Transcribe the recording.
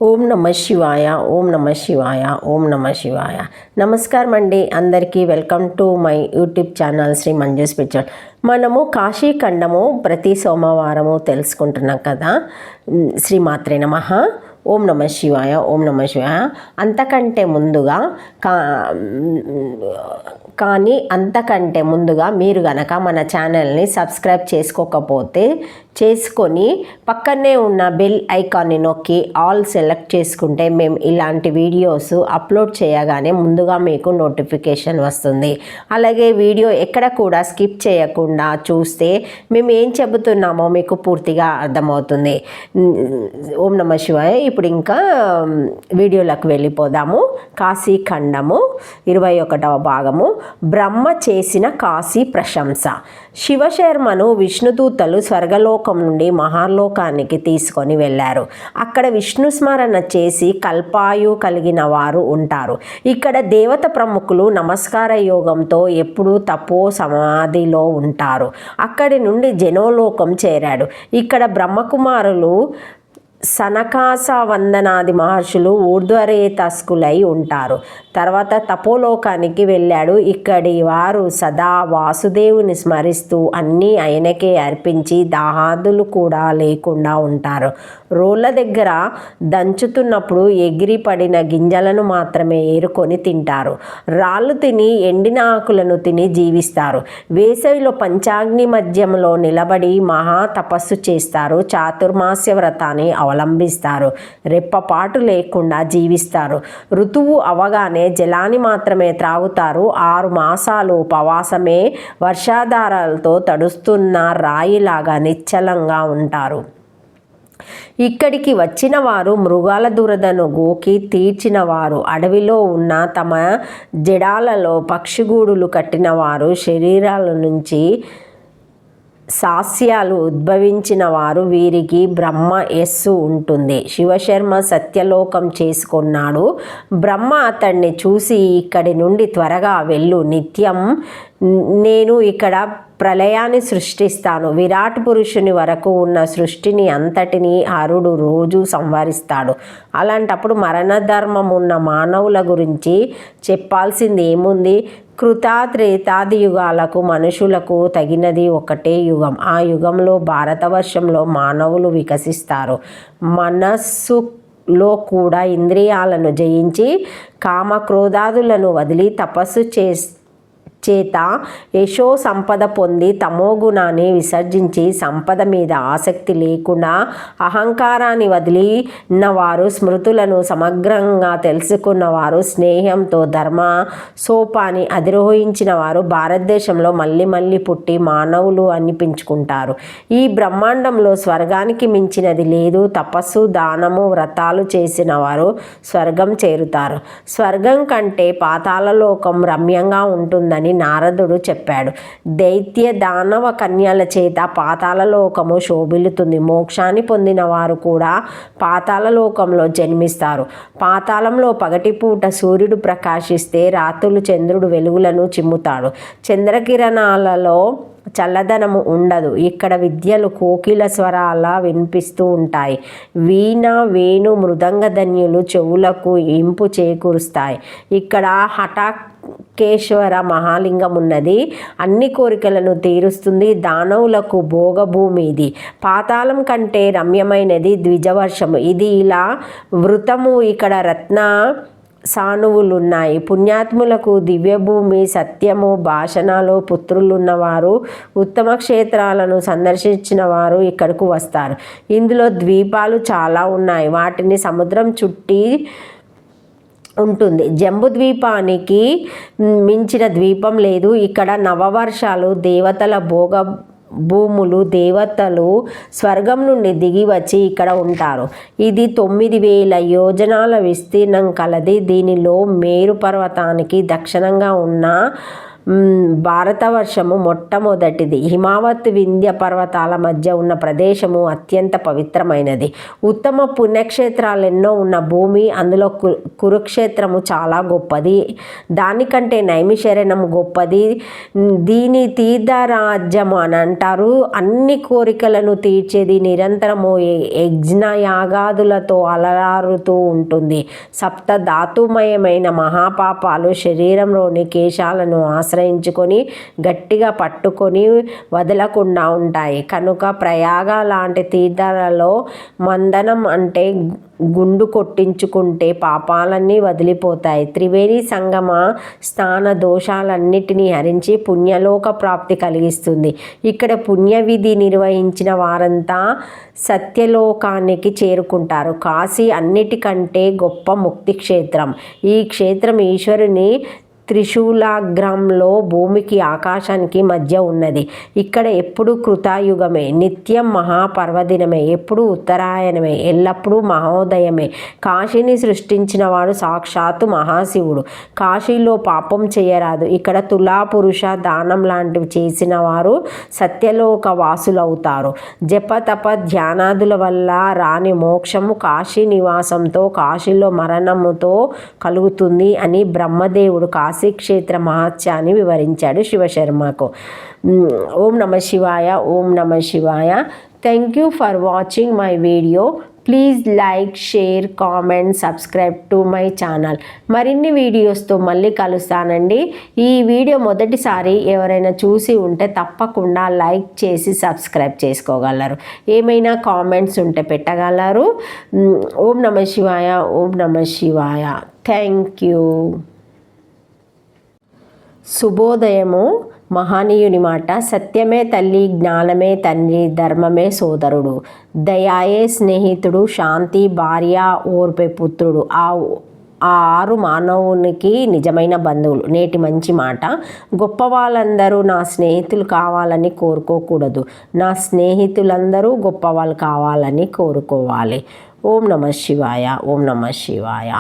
ఓం నమ శివాయ, ఓం నమ శివాయ, ఓం నమ శివాయ. నమస్కారం అండి అందరికీ. Welcome to my YouTube channel Shri Manju spiritual. మనము కాశీఖండము ప్రతి సోమవారము తెలుసుకుంటున్నాం కదా. శ్రీమాత్రే నమః. ఓం నమ శివాయ, ఓం నమ శివాయ. అంతకంటే ముందుగా మీరు గనక మన ఛానల్ని సబ్స్క్రైబ్ చేసుకోకపోతే చేసుకొని పక్కనే ఉన్న బెల్ ఐకాన్ని నొక్కి ఆల్ సెలెక్ట్ చేసుకుంటే మేము ఇలాంటి వీడియోస్ అప్లోడ్ చేయగానే ముందుగా మీకు నోటిఫికేషన్ వస్తుంది. అలాగే వీడియో ఎక్కడ కూడా స్కిప్ చేయకుండా చూస్తే మేము ఏం చెబుతున్నామో మీకు పూర్తిగా అర్థమవుతుంది. ఓం నమ శివాయ. ఇప్పుడు ఇంకా వీడియోలకు వెళ్ళిపోదాము. కాశీఖండము 21వ భాగము. బ్రహ్మ చేసిన కాశీ ప్రశంస. శివశర్మను విష్ణుదూతలు స్వర్గలోకం నుండి మహాలోకానికి తీసుకొని వెళ్ళారు. అక్కడ విష్ణు స్మరణ చేసి కల్పాయు కలిగిన వారు ఉంటారు. ఇక్కడ దేవత ప్రముఖులు నమస్కార యోగంతో ఎప్పుడూ తపో సమాధిలో ఉంటారు. అక్కడి నుండి జనోలోకం చేరాడు. ఇక్కడ బ్రహ్మకుమారులు సనకాస వందనాది మహర్షులు ఊర్ధ్వరేతస్కులై ఉంటారు. తర్వాత తపోలోకానికి వెళ్ళాడు. ఇక్కడి వారు సదా వాసుదేవుని స్మరిస్తూ అన్నీ ఆయనకే అర్పించి దాహాదులు కూడా లేకుండా ఉంటారు. రోళ్ళ దగ్గర దంచుతున్నప్పుడు ఎగిరి పడిన గింజలను మాత్రమే ఏరుకొని తింటారు. రాళ్ళు తిని ఎండిన ఆకులను తిని జీవిస్తారు. వేసవిలో పంచాగ్ని మధ్యంలో నిలబడి మహా తపస్సు చేస్తారు. చాతుర్మాస్య వ్రతాన్ని అవలంబిస్తారు. రెప్పపాటు లేకుండా జీవిస్తారు. ఋతువు అవగానే జలాన్ని మాత్రమే త్రాగుతారు. 6 మాసాలు ఉపవాసమే. వర్షాధారాలతో తడుస్తున్న రాయిలాగా నిశ్చలంగా ఉంటారు. ఇక్కడికి వచ్చిన వారు మృగాల దురదను గోకి తీర్చిన వారు, అడవిలో ఉన్న తమ జడాలలో పక్షిగూడులు కట్టిన వారు, శరీరాల నుంచి సాస్యాలు ఉద్భవించిన వారు, వీరికి బ్రహ్మ యస్సు ఉంటుంది. శివశర్మ సత్యలోకం చేసుకున్నాడు. బ్రహ్మ అతన్ని చూసి ఇక్కడి నుండి త్వరగా వెళ్ళు, నిత్యం నేను ఇక్కడ ప్రళయాన్ని సృష్టిస్తాను. విరాట్ పురుషుని వరకు ఉన్న సృష్టిని అంతటిని హరుడు రోజు సంహరిస్తాడు. అలాంటప్పుడు మరణధర్మం ఉన్న మానవుల గురించి చెప్పాల్సింది ఏముంది? కృతాత్రేతాది యుగాలకు మనుషులకు తగినది ఒకటే యుగం. ఆ యుగంలో భారతవర్షంలో మానవులు వికసిస్తారు. మనస్సులో కూడా ఇంద్రియాలను జయించి కామక్రోధాదులను వదిలి తపస్సు చేత యశో సంపద పొంది తమోగుణాన్ని విసర్జించి సంపద మీద ఆసక్తి లేకుండా అహంకారాన్ని వదిలినవారు, స్మృతులను సమగ్రంగా తెలుసుకున్నవారు, స్నేహంతో ధర్మ సోపాన్ని అధిరోహించిన వారు భారతదేశంలో మళ్ళీ మళ్ళీ పుట్టి మానవులు అనిపించుకుంటారు. ఈ బ్రహ్మాండంలో స్వర్గానికి మించినది లేదు. తపస్సు, దానము, వ్రతాలు చేసిన వారు స్వర్గం చేరుతారు. స్వర్గం కంటే పాతాళలోకం రమ్యంగా ఉంటుందని నారదుడు చెప్పాడు. దైత్య దానవ కన్యల చేత పాతాళలోకము శోభిల్లుతుంది. మోక్షాన్ని పొందిన వారు కూడా పాతాళలోకంలో జన్మిస్తారు. పాతాళంలో పగటిపూట సూర్యుడు ప్రకాశిస్తే రాత్రులు చంద్రుడు వెలుగులను చిమ్ముతాడు. చంద్రకిరణాలలో చల్లదనము ఉండదు. ఇక్కడ విద్యలు కోకిల స్వరాల వినిపిస్తూ ఉంటాయి. వీణ, వేణు, మృదంగధన్యులు చెవులకు ఇంపు చేకూరుస్తాయి. ఇక్కడ హఠకేశ్వర మహాలింగం ఉన్నది. అన్ని కోరికలను తీరుస్తుంది. దానవులకు భోగభూమి ఇది. పాతాళం కంటే రమ్యమైనది ద్విజవర్షము. ఇది ఇలా వృతము. ఇక్కడ రత్న సానువులున్నాయి. పుణ్యాత్ములకు దివ్యభూమి, సత్యము, భాషణాలు, పుత్రులున్నవారు, ఉత్తమ క్షేత్రాలను సందర్శించిన వారు ఇక్కడకు వస్తారు. ఇందులో ద్వీపాలు చాలా ఉన్నాయి. వాటిని సముద్రం చుట్టి ఉంటుంది. జంబు ద్వీపానికి మించిన ద్వీపం లేదు. ఇక్కడ నవవర్షాలు, దేవతల భోగ భూములు, దేవతలు స్వర్గం నుండి దిగి వచ్చి ఇక్కడ ఉంటారు. ఇది 9000 యోజనాల విస్తీర్ణం కలది. దీనిలో మేరు పర్వతానికి దక్షిణంగా ఉన్న భారతవర్షము మొట్టమొదటిది. హిమావత్ వింధ్య పర్వతాల మధ్య ఉన్న ప్రదేశము అత్యంత పవిత్రమైనది. ఉత్తమ పుణ్యక్షేత్రాలు ఎన్నో ఉన్న భూమి, అందులో కురుక్షేత్రము చాలా గొప్పది. దానికంటే నైమిషరణము గొప్పది. దీని తీర్థరాజ్యము అని అంటారు. అన్ని కోరికలను తీర్చేది, నిరంతరము యజ్ఞయాగాదులతో అలరారుతూ ఉంటుంది. సప్త ధాతుమయమైన మహాపాపాలు శరీరంలోని కేశాలను ఆశ్రయించుకొని గట్టిగా పట్టుకొని వదలకుండా ఉంటాయి. కనుక ప్రయాగ లాంటి తీర్థాలలో మందనం అంటే గుండు కొట్టించుకుంటే పాపాలన్నీ వదిలిపోతాయి. త్రివేణి సంగమ స్నాన దోషాలన్నిటినీ హరించి పుణ్యలోక ప్రాప్తి కలిగిస్తుంది. ఇక్కడ పుణ్యవిధి నిర్వహించిన వారంతా సత్యలోకానికి చేరుకుంటారు. కాశీ అన్నిటికంటే గొప్ప ముక్తి క్షేత్రం. ఈ క్షేత్రం ఈశ్వరుని త్రిశూలాగ్రంలో భూమికి ఆకాశానికి మధ్య ఉన్నది. ఇక్కడ ఎప్పుడు కృతాయుగమే, నిత్యం మహాపర్వదినమే, ఎప్పుడు ఉత్తరాయణమే, ఎల్లప్పుడూ మహోదయమే. కాశీని సృష్టించిన వాడు సాక్షాత్తు మహాశివుడు. కాశీలో పాపం చేయరాదు. ఇక్కడ తులాపురుష దానం లాంటివి చేసిన వారు సత్యలోక వాసులవుతారు. జప తప ధ్యానాదుల వల్ల రాని మోక్షము కాశీ నివాసంతో, కాశీలో మరణముతో కలుగుతుంది అని బ్రహ్మదేవుడు కాశీక్షేత్ర మహాత్యాన్ని వివరించాడు శివశర్మకు. ఓం నమ శివాయ. ఓం నమ శివాయ. Thank you for watching my video. Please like, share, comment, subscribe to my channel. మరిన్ని వీడియోస్తో మళ్ళీ కలుస్తానండి. ఈ వీడియో మొదటిసారి ఎవరైనా చూసి ఉంటే తప్పకుండా లైక్ చేసి సబ్స్క్రైబ్ చేసుకోగలరు. ఏమైనా కామెంట్స్ ఉంటే పెట్టగలరు. ఓం నమ శివాయ. ఓం నమ శివాయ. Thank you. శుభోదయము. మహనీయుని మాట. సత్యమే తల్లి, జ్ఞానమే తండ్రి, ధర్మమే సోదరుడు, దయాయే స్నేహితుడు, శాంతి భార్య, ఓర్పే పుత్రుడు. ఆ ఆరు మానవునికి నిజమైన బంధువులు. నేటి మంచి మాట. గొప్ప వాళ్ళందరూ నా స్నేహితులు కావాలని కోరుకోకూడదు. నా స్నేహితులందరూ గొప్పవాళ్ళు కావాలని కోరుకోవాలి. ఓం నమ శివాయ. ఓం నమ శివాయ.